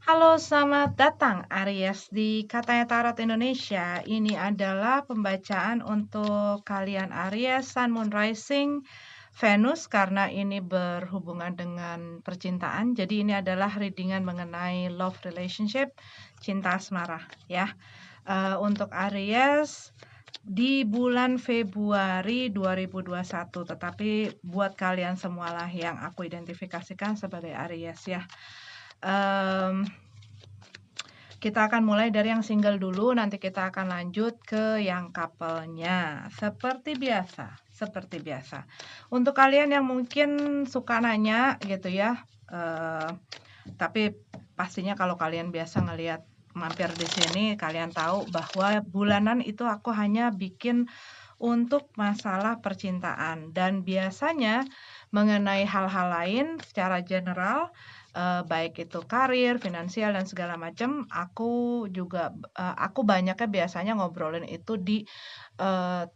Halo, selamat datang Aries di Katanya Tarot Indonesia. Ini adalah pembacaan untuk kalian Aries, Sun, Moon, Rising, Venus karena ini berhubungan dengan percintaan. Jadi ini adalah readingan mengenai love relationship, cinta asmara ya. Untuk Aries di bulan Februari 2021. Tetapi buat kalian semualah yang aku identifikasikan sebagai Aries ya. Kita akan mulai dari yang single dulu, nanti kita akan lanjut ke yang couple-nya. Seperti biasa. Untuk kalian yang mungkin suka nanya gitu ya, tapi pastinya kalau kalian biasa ngelihat mampir di sini, kalian tahu bahwa bulanan itu aku hanya bikin untuk masalah percintaan dan biasanya mengenai hal-hal lain secara general, baik itu karir, finansial dan segala macam, aku banyaknya biasanya ngobrolin itu di,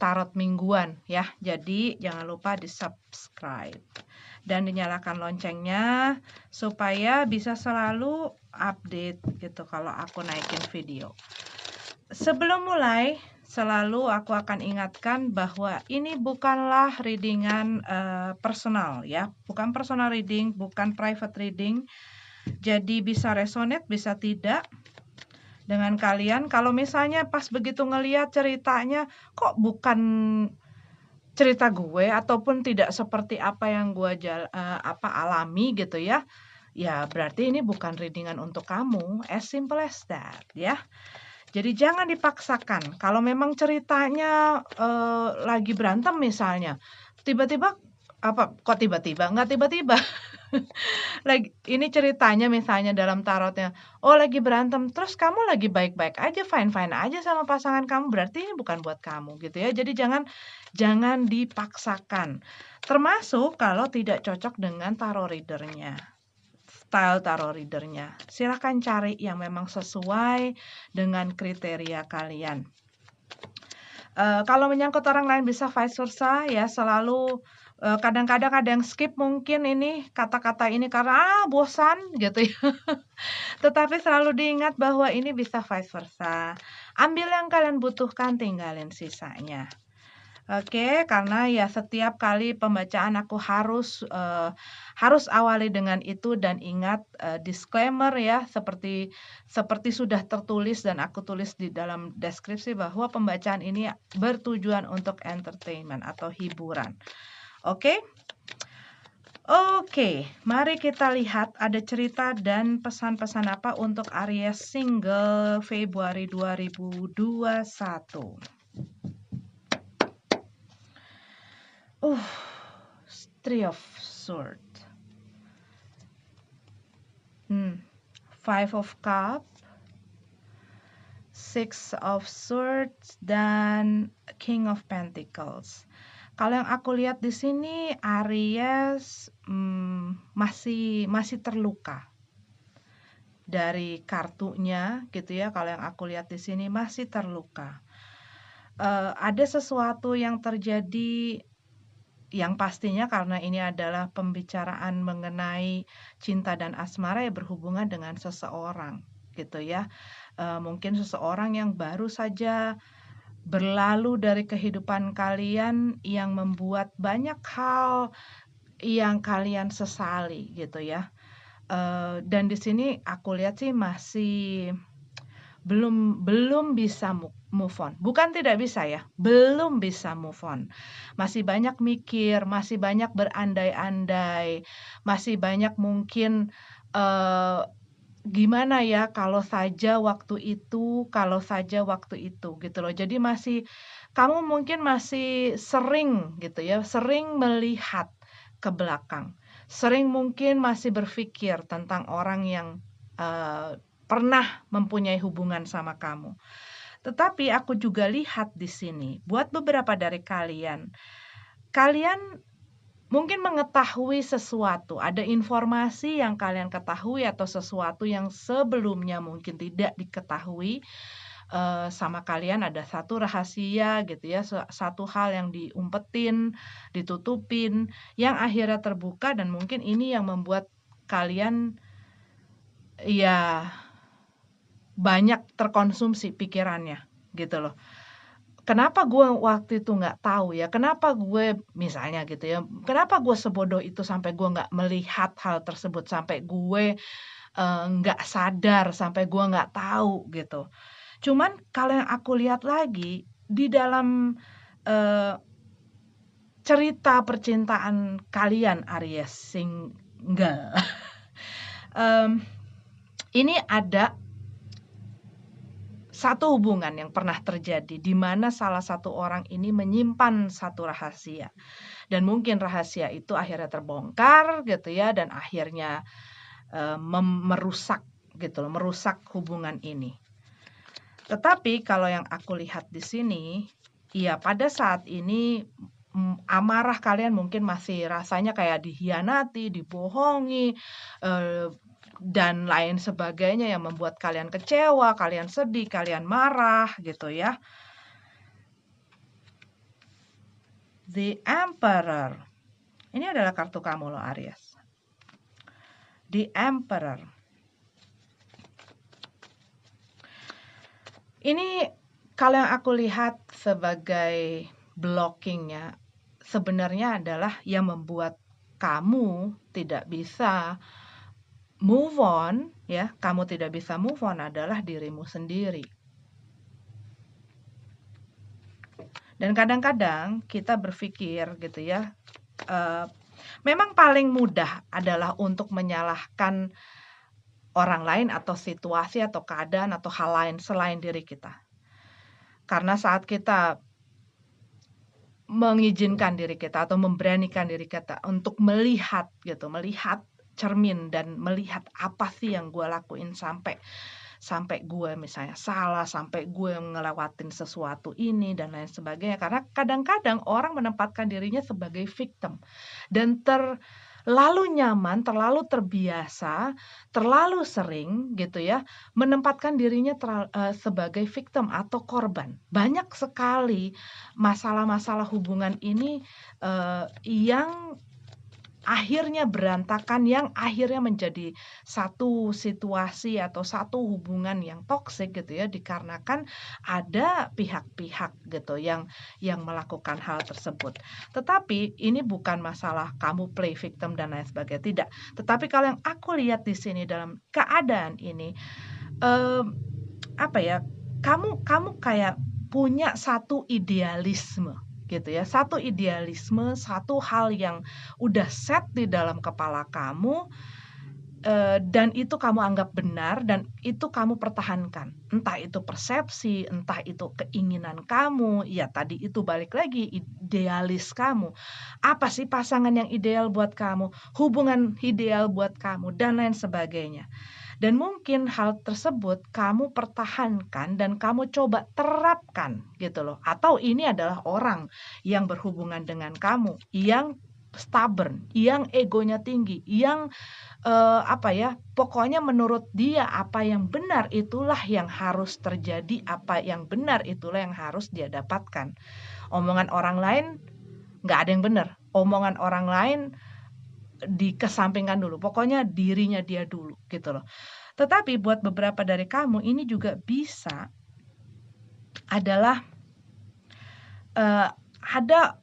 tarot mingguan ya. Jadi jangan lupa di-subscribe dan dinyalakan loncengnya supaya bisa selalu update gitu kalau aku naikin video. Sebelum mulai, selalu aku akan ingatkan bahwa ini bukanlah readingan personal ya, bukan personal reading, bukan private reading. Jadi bisa resonate, bisa tidak dengan kalian. Kalau misalnya pas begitu ngelihat ceritanya kok bukan cerita gue ataupun tidak seperti apa yang gue alami gitu ya. Ya berarti ini bukan readingan untuk kamu, as simple as that ya. Jadi jangan dipaksakan. Kalau memang ceritanya, lagi berantem misalnya, tiba-tiba kok tiba-tiba? Nggak tiba-tiba. Ini ceritanya misalnya dalam tarotnya, oh lagi berantem, terus kamu lagi baik-baik aja, fine-fine aja sama pasangan kamu, berarti ini bukan buat kamu gitu ya. Jadi jangan dipaksakan. Termasuk kalau tidak cocok dengan tarot reader-nya. Style tarot reader-nya. Silahkan cari yang memang sesuai dengan kriteria kalian. Kalau menyangkut orang lain bisa vice versa ya, selalu kadang-kadang ada yang skip mungkin ini kata-kata ini karena bosan gitu ya. Tetapi selalu diingat bahwa ini bisa vice versa. Ambil yang kalian butuhkan, tinggalin sisanya. Oke, karena ya setiap kali pembacaan aku harus awali dengan itu dan ingat, disclaimer ya seperti sudah tertulis dan aku tulis di dalam deskripsi bahwa pembacaan ini bertujuan untuk entertainment atau hiburan. Oke? Oke, mari kita lihat ada cerita dan pesan-pesan apa untuk Aries single Februari 2021. Three of Swords. Five of Cup, Six of Swords, dan King of Pentacles. Kalau yang aku lihat di sini Aries masih terluka dari kartunya gitu ya. Kalau yang aku lihat di sini masih terluka. Ada sesuatu yang terjadi yang pastinya karena ini adalah pembicaraan mengenai cinta dan asmara ya berhubungan dengan seseorang gitu ya. Mungkin seseorang yang baru saja berlalu dari kehidupan kalian yang membuat banyak hal yang kalian sesali gitu ya. Dan di sini aku lihat sih masih belum bisa move on. Bukan tidak bisa ya, belum bisa move on. Masih banyak mikir, masih banyak berandai-andai, masih banyak mungkin, gimana ya kalau saja waktu itu gitu loh. Jadi kamu mungkin masih sering gitu ya, sering melihat ke belakang. Sering mungkin masih berpikir tentang orang yang, pernah mempunyai hubungan sama kamu. Tetapi aku juga lihat di sini, buat beberapa dari kalian, kalian mungkin mengetahui sesuatu, ada informasi yang kalian ketahui atau sesuatu yang sebelumnya mungkin tidak diketahui, sama kalian ada satu rahasia gitu ya, satu hal yang diumpetin, ditutupin, yang akhirnya terbuka dan mungkin ini yang membuat kalian ya banyak terkonsumsi pikirannya gitu loh. Kenapa gue waktu itu nggak tahu ya, kenapa gue misalnya gitu ya, kenapa gue sebodoh itu sampai gue nggak melihat hal tersebut, sampai gue, nggak sadar, sampai gue nggak tahu gitu. Cuman kalau yang aku lihat lagi, di dalam, eee, cerita percintaan kalian Aries single, mmm, ini ada satu hubungan yang pernah terjadi, di mana salah satu orang ini menyimpan satu rahasia. Dan mungkin rahasia itu akhirnya terbongkar gitu ya, dan akhirnya, merusak gitu loh, merusak hubungan ini. Tetapi kalau yang aku lihat di sini, ya pada saat ini, amarah kalian mungkin masih rasanya kayak dikhianati, dibohongi, dan lain sebagainya yang membuat kalian kecewa, kalian sedih, kalian marah gitu ya. The Emperor. Ini adalah kartu kamu loh Aries. The Emperor. Ini kalau yang aku lihat sebagai blockingnya, sebenarnya adalah yang membuat kamu tidak bisa move on, ya, kamu tidak bisa move on adalah dirimu sendiri. Dan kadang-kadang kita berpikir gitu ya, memang paling mudah adalah untuk menyalahkan orang lain atau situasi atau keadaan atau hal lain selain diri kita. Karena saat kita mengizinkan diri kita atau memberanikan diri kita untuk melihat gitu, melihat cermin dan melihat apa sih yang gue lakuin sampai sampai gue misalnya salah, sampai gue ngelewatin sesuatu ini dan lain sebagainya. Karena kadang-kadang orang menempatkan dirinya sebagai victim dan terlalu nyaman, terlalu terbiasa, terlalu sering gitu ya, menempatkan dirinya sebagai victim atau korban. Banyak sekali masalah-masalah hubungan ini, yang akhirnya berantakan, yang akhirnya menjadi satu situasi atau satu hubungan yang toksik gitu ya, dikarenakan ada pihak-pihak gitu yang melakukan hal tersebut. Tetapi ini bukan masalah kamu play victim dan lain sebagainya, tidak. Tetapi kalau yang aku lihat di sini dalam keadaan ini, apa ya, kamu kayak punya satu idealisme gitu ya, satu idealisme, satu hal yang udah set di dalam kepala kamu, dan itu kamu anggap benar dan itu kamu pertahankan. Entah itu persepsi, entah itu keinginan kamu, ya tadi itu balik lagi idealis kamu. Apa sih pasangan yang ideal buat kamu, hubungan ideal buat kamu, dan lain sebagainya. Dan mungkin hal tersebut kamu pertahankan dan kamu coba terapkan gitu loh. Atau ini adalah orang yang berhubungan dengan kamu, yang stubborn, yang egonya tinggi, yang, apa ya, pokoknya menurut dia apa yang benar itulah yang harus terjadi, apa yang benar itulah yang harus dia dapatkan. Omongan orang lain nggak ada yang benar, omongan orang lain dikesampingkan dulu, pokoknya dirinya dia dulu gitu loh. Tetapi buat beberapa dari kamu ini juga bisa adalah, ada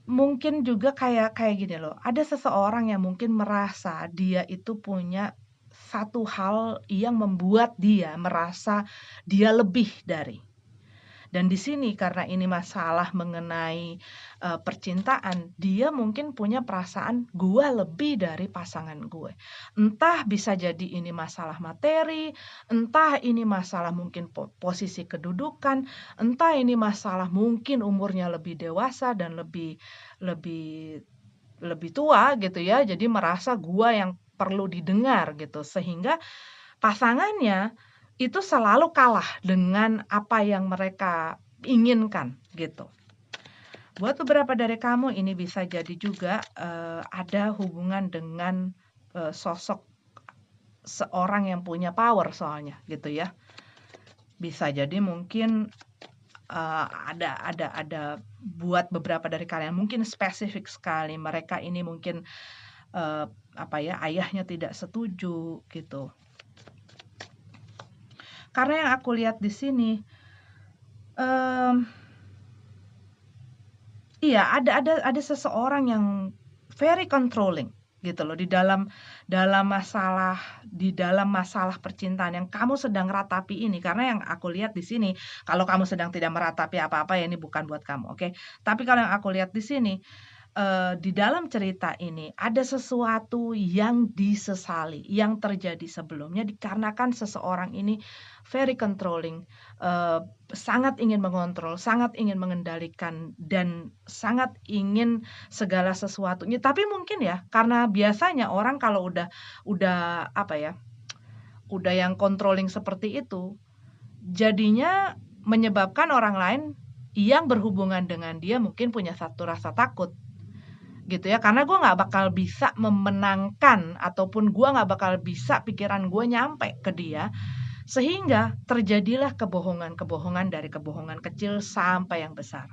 mungkin juga kayak kayak gini loh, ada seseorang yang mungkin merasa dia itu punya satu hal yang membuat dia merasa dia lebih dari. Dan di sini karena ini masalah mengenai, percintaan, dia mungkin punya perasaan, "Gua lebih dari pasangan gue." Entah bisa jadi ini masalah materi, entah ini masalah mungkin posisi kedudukan, entah ini masalah mungkin umurnya lebih dewasa dan lebih lebih tua gitu ya, jadi merasa gua yang perlu didengar gitu, sehingga pasangannya itu selalu kalah dengan apa yang mereka inginkan, gitu. Buat beberapa dari kamu ini bisa jadi juga, ada hubungan dengan, sosok seorang yang punya power soalnya, gitu ya. Bisa jadi mungkin, ada buat beberapa dari kalian mungkin spesifik sekali, mereka ini mungkin, apa ya, ayahnya tidak setuju, gitu. Karena yang aku lihat di sini, iya ada seseorang yang very controlling gitu loh di dalam masalah percintaan yang kamu sedang ratapi ini. Karena yang aku lihat di sini, kalau kamu sedang tidak meratapi apa-apa ya ini bukan buat kamu, oke. Tapi kalau yang aku lihat di sini, di dalam cerita ini ada sesuatu yang disesali, yang terjadi sebelumnya dikarenakan seseorang ini very controlling, sangat ingin mengontrol, sangat ingin mengendalikan, dan sangat ingin segala sesuatunya. Tapi mungkin ya, karena biasanya orang kalau udah apa ya, udah yang controlling seperti itu, jadinya menyebabkan orang lain yang berhubungan dengan dia mungkin punya satu rasa takut. Gitu ya, karena gue nggak bakal bisa memenangkan ataupun gue nggak bakal bisa pikiran gue nyampe ke dia, sehingga terjadilah kebohongan-kebohongan dari kebohongan kecil sampai yang besar.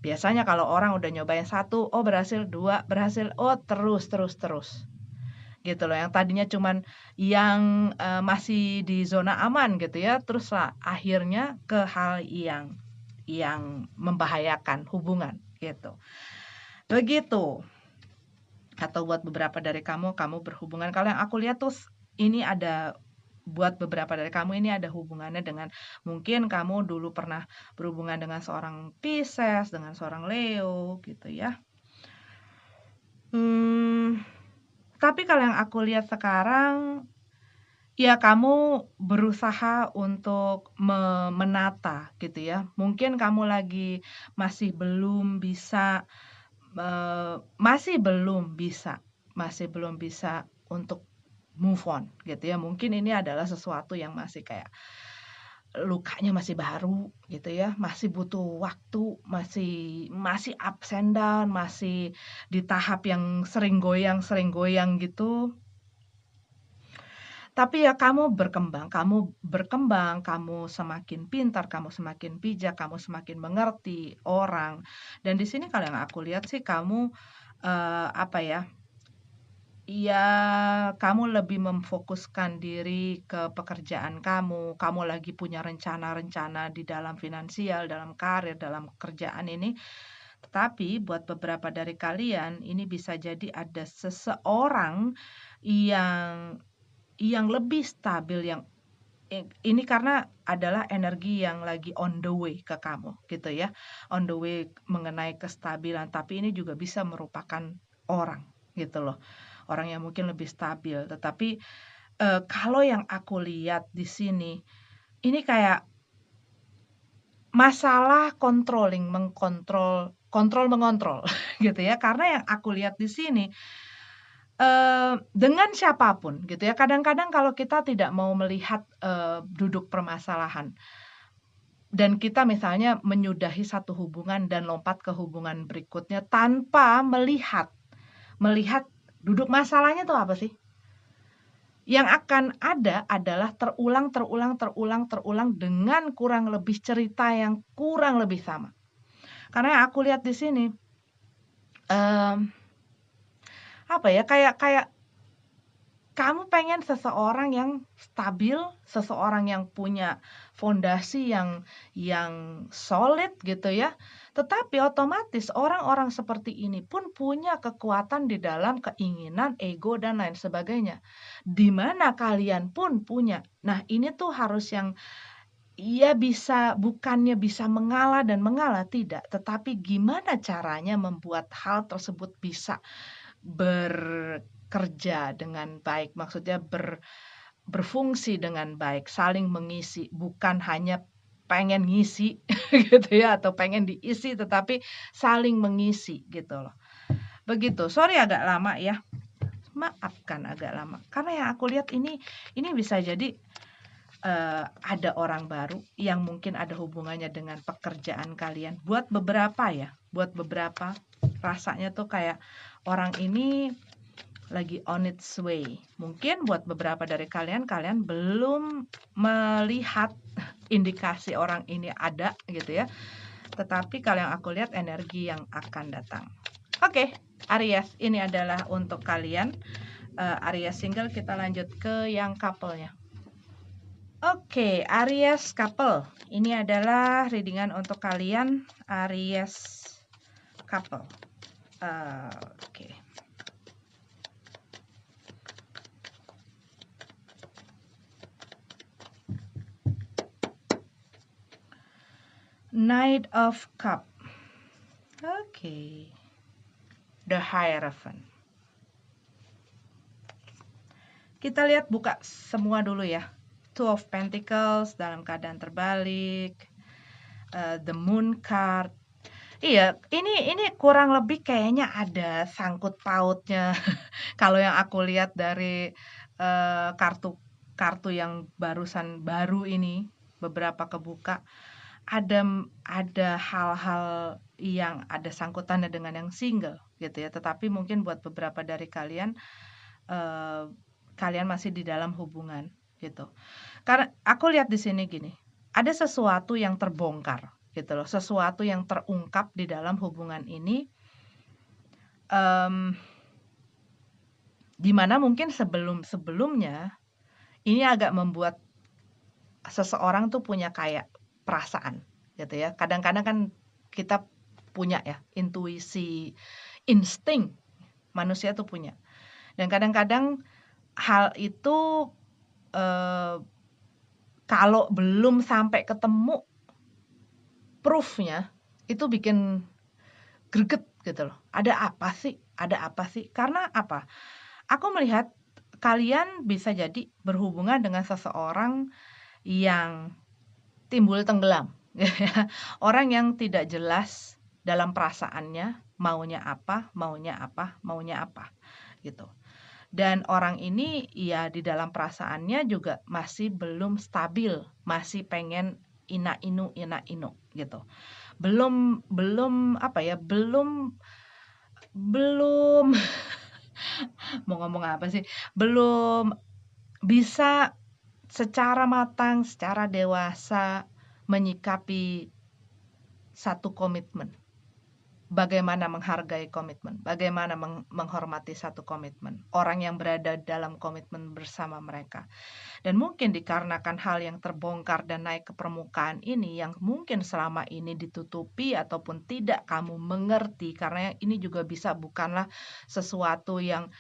Biasanya kalau orang udah nyobain satu, oh berhasil, dua berhasil, oh terus terus terus. Gitu loh, yang tadinya cuman yang masih di zona aman gitu ya, teruslah akhirnya ke hal yang membahayakan hubungan gitu. Begitu. Atau buat beberapa dari kamu berhubungan, kalau yang aku lihat tuh ini ada buat beberapa dari kamu ini ada hubungannya dengan mungkin kamu dulu pernah berhubungan dengan seorang Pisces, dengan seorang Leo gitu ya. Tapi kalau yang aku lihat sekarang, ya kamu berusaha untuk menata gitu ya. Mungkin kamu lagi masih belum bisa masih belum bisa untuk move on gitu ya. Mungkin ini adalah sesuatu yang masih kayak lukanya masih baru gitu ya, masih butuh waktu, masih ups and down, masih di tahap yang sering goyang gitu. Tapi ya kamu berkembang, kamu semakin pintar, kamu semakin bijak, kamu semakin mengerti orang. Dan di sini kalau yang aku lihat sih kamu, apa ya, ya kamu lebih memfokuskan diri ke pekerjaan kamu lagi punya rencana-rencana di dalam finansial, dalam karir, dalam kerjaan ini. Tetapi buat beberapa dari kalian, ini bisa jadi ada seseorang yang lebih stabil, yang ini karena adalah energi yang lagi on the way ke kamu gitu ya, on the way mengenai kestabilan, tapi ini juga bisa merupakan orang gitu loh, orang yang mungkin lebih stabil. Tetapi, kalau yang aku lihat di sini, ini kayak masalah controlling, mengontrol gitu ya, karena yang aku lihat di sini dengan siapapun gitu ya, kadang-kadang kalau kita tidak mau melihat, duduk permasalahan dan kita misalnya menyudahi satu hubungan dan lompat ke hubungan berikutnya tanpa melihat duduk masalahnya tuh apa sih? Yang akan ada adalah terulang dengan kurang lebih cerita yang kurang lebih sama. Karena yang aku lihat di sini, apa ya, kayak kamu pengen seseorang yang stabil, seseorang yang punya fondasi yang solid gitu ya. Tetapi otomatis orang-orang seperti ini pun punya kekuatan di dalam keinginan, ego, dan lain sebagainya. Di mana kalian pun punya. Nah, ini tuh harus yang ia bukannya bisa mengalah dan mengalah, tidak. Tetapi gimana caranya membuat hal tersebut bisa bekerja dengan baik, maksudnya berfungsi dengan baik, saling mengisi, bukan hanya pengen ngisi gitu ya, atau pengen diisi, tetapi saling mengisi gitu loh. Begitu, sorry agak lama ya, maafkan agak lama, karena yang aku lihat ini bisa jadi ada orang baru yang mungkin ada hubungannya dengan pekerjaan kalian. Buat beberapa rasanya tuh kayak orang ini lagi on its way. Mungkin buat beberapa dari kalian belum melihat indikasi orang ini ada gitu ya. Tetapi kalau yang aku lihat energi yang akan datang. Oke, Aries, ini adalah untuk kalian. Aries single, kita lanjut ke yang couple-nya. Oke, Aries couple. Ini adalah readingan untuk kalian Aries couple. Oke. Knight of Cup. Oke. The Hierophant. Kita lihat buka semua dulu ya. Two of Pentacles dalam keadaan terbalik. The Moon card. Iya, ini kurang lebih kayaknya ada sangkut pautnya. Kalau yang aku lihat dari kartu yang baru ini, beberapa kebuka, ada hal-hal yang ada sangkutannya dengan yang single gitu ya. Tetapi mungkin buat beberapa dari kalian, kalian masih di dalam hubungan gitu. Karena aku lihat di sini gini, ada sesuatu yang terbongkar gitu loh, sesuatu yang terungkap di dalam hubungan ini, di mana mungkin sebelumnya ini agak membuat seseorang tuh punya kayak perasaan gitu ya. Kadang-kadang kan kita punya ya intuisi, insting, manusia tuh punya. Dan kadang-kadang hal itu kalau belum sampai ketemu proof-nya, itu bikin greget gitu loh. Ada apa sih? Ada apa sih? Karena apa? Aku melihat kalian bisa jadi berhubungan dengan seseorang yang timbul tenggelam. Orang yang tidak jelas dalam perasaannya, maunya apa, maunya apa, maunya apa gitu. Dan orang ini ya di dalam perasaannya juga masih belum stabil, masih pengen ina-inu gitu. Belum apa ya, belum mau ngomong apa sih? Belum bisa secara matang, secara dewasa menyikapi satu komitmen. Bagaimana menghargai komitmen, bagaimana menghormati satu komitmen, orang yang berada dalam komitmen bersama mereka. Dan mungkin dikarenakan hal yang terbongkar dan naik ke permukaan ini, yang mungkin selama ini ditutupi ataupun tidak kamu mengerti, karena ini juga bisa bukanlah sesuatu yang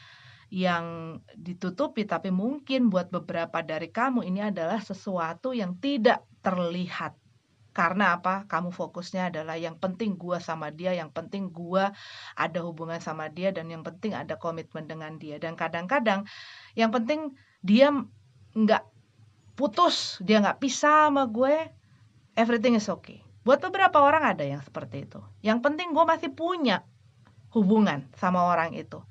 ditutupi, tapi mungkin buat beberapa dari kamu ini adalah sesuatu yang tidak terlihat. Karena apa? Kamu fokusnya adalah yang penting gua sama dia, yang penting gua ada hubungan sama dia, dan yang penting ada komitmen dengan dia. Dan kadang-kadang yang penting dia nggak putus, dia nggak pisah sama gue, everything is okay. Buat beberapa orang ada yang seperti itu. Yang penting gue masih punya hubungan sama orang itu.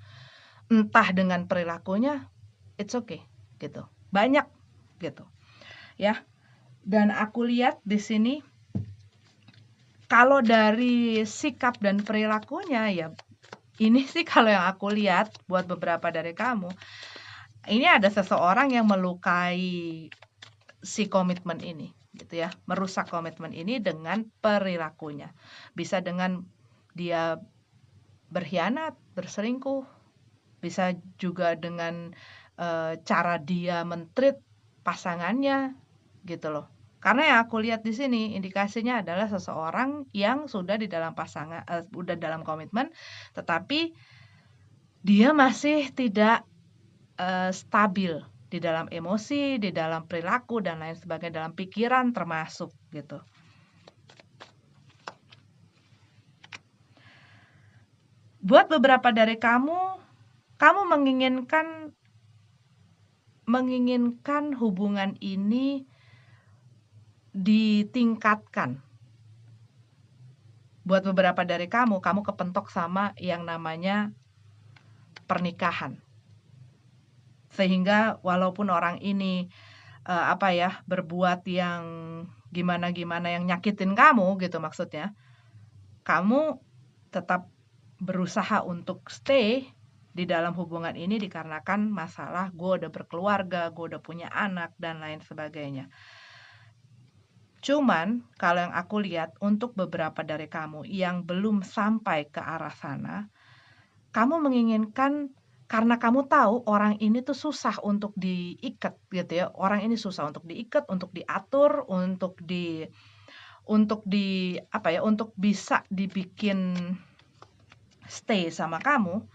Entah dengan perilakunya, it's okay gitu. Banyak gitu. Ya. Dan aku lihat di sini kalau dari sikap dan perilakunya ya ini sih kalau yang aku lihat buat beberapa dari kamu, ini ada seseorang yang melukai si komitmen ini gitu ya, merusak komitmen ini dengan perilakunya. Bisa dengan dia berkhianat, berselingkuh, bisa juga dengan cara dia men-treat pasangannya gitu loh. Karena yang aku lihat di sini indikasinya adalah seseorang yang sudah di dalam pasangan, udah dalam komitmen, tetapi dia masih tidak stabil di dalam emosi, di dalam perilaku dan lain sebagainya, dalam pikiran termasuk gitu. Buat beberapa dari kamu menginginkan hubungan ini ditingkatkan. Buat beberapa dari kamu kepentok sama yang namanya pernikahan. Sehingga walaupun orang ini berbuat yang gimana-gimana yang nyakitin kamu gitu maksudnya, kamu tetap berusaha untuk stay di dalam hubungan ini dikarenakan masalah gue udah berkeluarga, gue udah punya anak dan lain sebagainya. Cuman kalau yang aku lihat untuk beberapa dari kamu yang belum sampai ke arah sana, kamu menginginkan karena kamu tahu orang ini tuh susah untuk diikat gitu ya, orang ini susah untuk diikat, untuk diatur, untuk bisa dibikin stay sama kamu,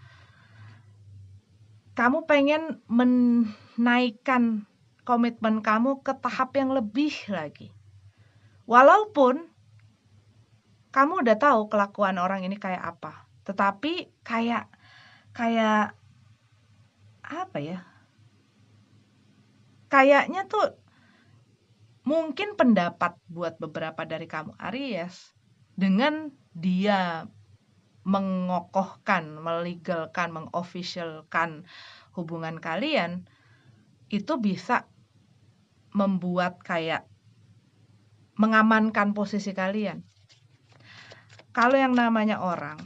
kamu pengen menaikkan komitmen kamu ke tahap yang lebih lagi. Walaupun kamu udah tahu kelakuan orang ini kayak apa, tetapi kayak apa ya? Kayaknya tuh mungkin pendapat buat beberapa dari kamu Aries, dengan dia mengokohkan, melegalkan, mengofficialkan hubungan kalian, itu bisa membuat kayak mengamankan posisi kalian. Kalau yang namanya orang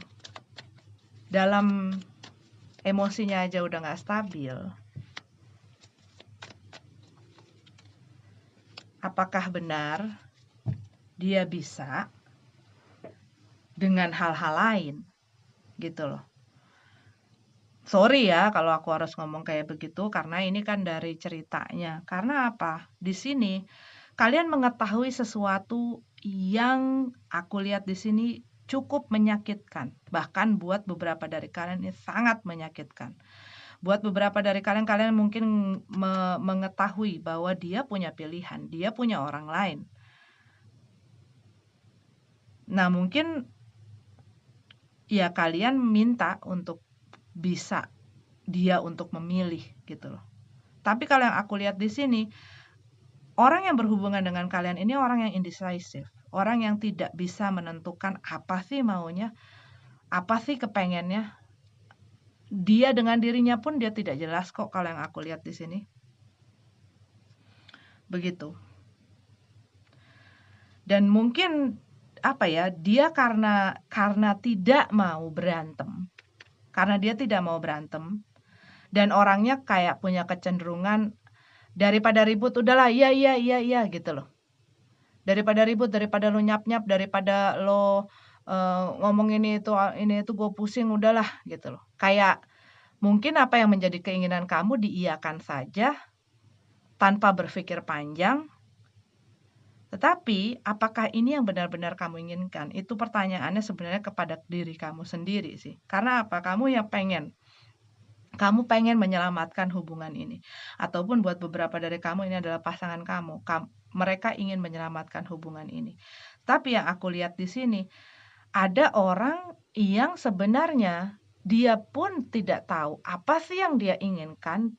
dalam emosinya aja udah nggak stabil, apakah benar dia bisa dengan hal-hal lain gitu loh. Sorry ya kalau aku harus ngomong kayak begitu karena ini kan dari ceritanya. Karena apa? Di sini kalian mengetahui sesuatu yang aku lihat di sini cukup menyakitkan. Bahkan buat beberapa dari kalian ini sangat menyakitkan. Buat beberapa dari kalian, kalian mungkin mengetahui bahwa dia punya pilihan, dia punya orang lain. Nah, mungkin ya kalian minta untuk bisa dia untuk memilih gitu loh. Tapi kalau yang aku lihat di sini, orang yang berhubungan dengan kalian ini orang yang indecisive, orang yang tidak bisa menentukan apa sih maunya, apa sih kepengennya. Dia dengan dirinya pun dia tidak jelas kok kalau yang aku lihat di sini. Begitu. Dan mungkin apa ya, dia karena tidak mau berantem. Karena dia tidak mau berantem dan orangnya kayak punya kecenderungan daripada ribut udahlah iya gitu loh. Daripada ribut, daripada lo nyap-nyap, daripada lo ngomong ini itu gue pusing udahlah gitu loh. Kayak mungkin apa yang menjadi keinginan kamu diiyakan saja tanpa berpikir panjang. Tetapi apakah ini yang benar-benar kamu inginkan? Itu pertanyaannya sebenarnya kepada diri kamu sendiri sih. Karena apa? Kamu pengen menyelamatkan hubungan ini. Ataupun buat beberapa dari kamu ini adalah pasangan kamu. Mereka ingin menyelamatkan hubungan ini. Tapi yang aku lihat di sini, ada orang yang sebenarnya dia pun tidak tahu apa sih yang dia inginkan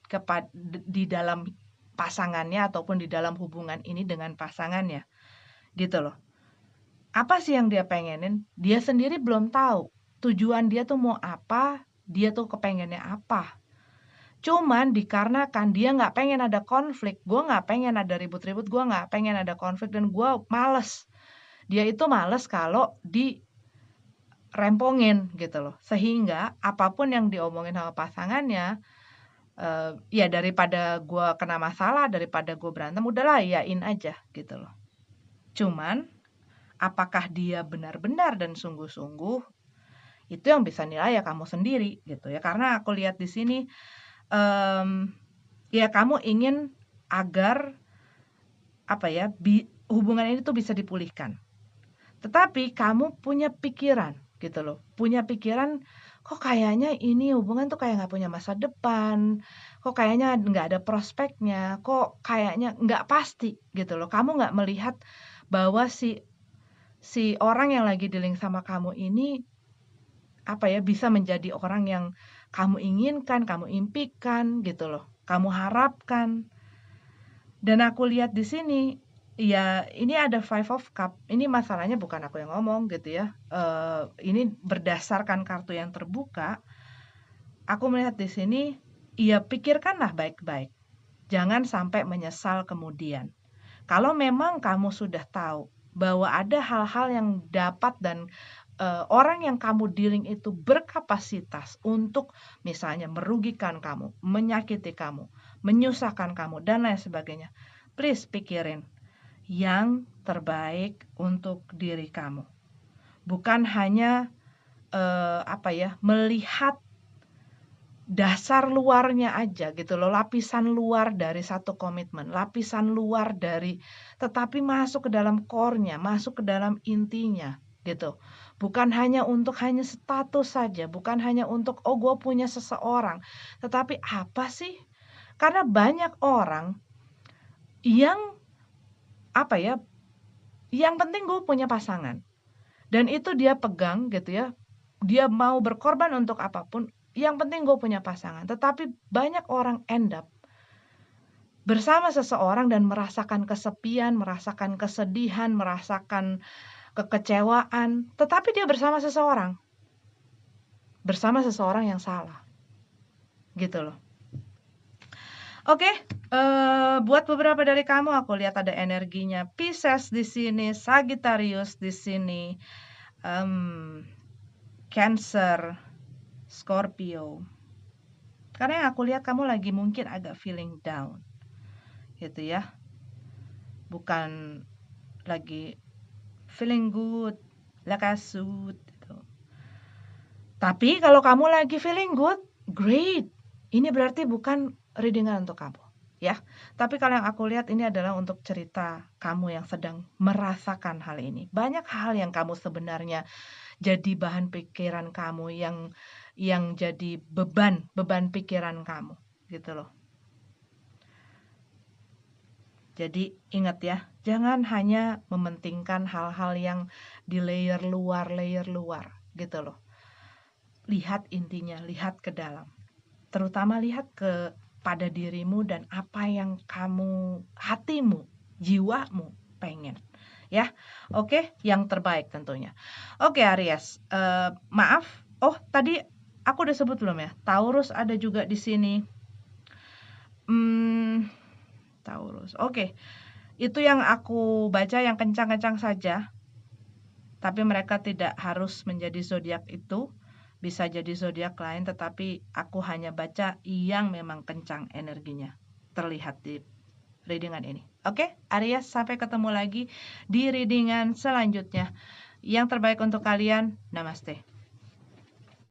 di dalam pasangannya ataupun di dalam hubungan ini dengan pasangannya. Gitu loh. Apa sih yang dia pengenin? Dia sendiri belum tahu. Tujuan dia tuh mau apa, dia tuh kepengennya apa. Cuman dikarenakan dia nggak pengen ada konflik, gue nggak pengen ada ribut-ribut, gue nggak pengen ada konflik, dan gue males. Dia itu males kalau dirempongin gitu loh. Sehingga apapun yang diomongin sama pasangannya, ya daripada gue kena masalah, daripada gue berantem, udahlah iyain aja gitu loh. Cuman apakah dia benar-benar dan sungguh-sungguh, itu yang bisa nilai ya kamu sendiri gitu ya. Karena aku lihat di sini ya kamu ingin agar apa ya, hubungan ini tuh bisa dipulihkan. Tetapi kamu punya pikiran gitu loh. Punya pikiran kok kayaknya ini hubungan tuh kayak nggak punya masa depan. Kok kayaknya nggak ada prospeknya. Kok kayaknya nggak pasti gitu loh. Kamu nggak melihat bahwa si orang yang lagi dealing sama kamu ini apa ya, bisa menjadi orang yang kamu inginkan, kamu impikan gitu loh. Kamu harapkan. Dan aku lihat di sini, ya ini ada Five of Cup. Ini masalahnya bukan aku yang ngomong gitu ya. Ini berdasarkan kartu yang terbuka. Aku melihat di sini, ya pikirkanlah baik-baik. Jangan sampai menyesal kemudian. Kalau memang kamu sudah tahu bahwa ada hal-hal yang dapat dan orang yang kamu dealing itu berkapasitas untuk misalnya merugikan kamu, menyakiti kamu, menyusahkan kamu, dan lain sebagainya. Please pikirin yang terbaik untuk diri kamu. Bukan hanya melihat dasar luarnya aja gitu loh, lapisan luar dari satu komitmen, lapisan luar dari tetapi masuk ke dalam core-nya, masuk ke dalam intinya gitu. Bukan hanya untuk hanya status saja, bukan hanya untuk oh gue punya seseorang, tetapi apa sih? Karena banyak orang yang apa ya, yang penting gue punya pasangan dan itu dia pegang gitu ya. Dia mau berkorban untuk apapun, yang penting gue punya pasangan. Tetapi banyak orang end up bersama seseorang dan merasakan kesepian, merasakan kesedihan, merasakan kekecewaan, tetapi dia bersama seseorang yang salah, gitu loh. Oke, buat beberapa dari kamu aku lihat ada energinya Pisces di sini, Sagittarius di sini, Cancer, Scorpio. Karena yang aku lihat kamu lagi mungkin agak feeling down, gitu ya. Bukan lagi feeling good, lakasut gitu. Tapi kalau kamu lagi feeling good, great. Ini berarti bukan readingan untuk kamu, ya. Tapi kalau yang aku lihat ini adalah untuk cerita kamu yang sedang merasakan hal ini. Banyak hal yang kamu sebenarnya jadi bahan pikiran kamu yang jadi beban pikiran kamu, gitu loh. Jadi ingat ya, jangan hanya mementingkan hal-hal yang di layer luar gitu loh. Lihat intinya, lihat ke dalam. Terutama lihat pada dirimu dan apa yang kamu, hatimu, jiwamu pengen. Ya, oke, yang terbaik tentunya. Oke Aries, maaf, tadi aku udah sebut belum ya? Taurus ada juga di sini. Taurus, oke. Itu yang aku baca yang kencang-kencang saja. Tapi mereka tidak harus menjadi zodiak itu, bisa jadi zodiak lain, tetapi aku hanya baca yang memang kencang energinya terlihat di readingan ini. Oke, Aries, sampai ketemu lagi di readingan selanjutnya. Yang terbaik untuk kalian, namaste.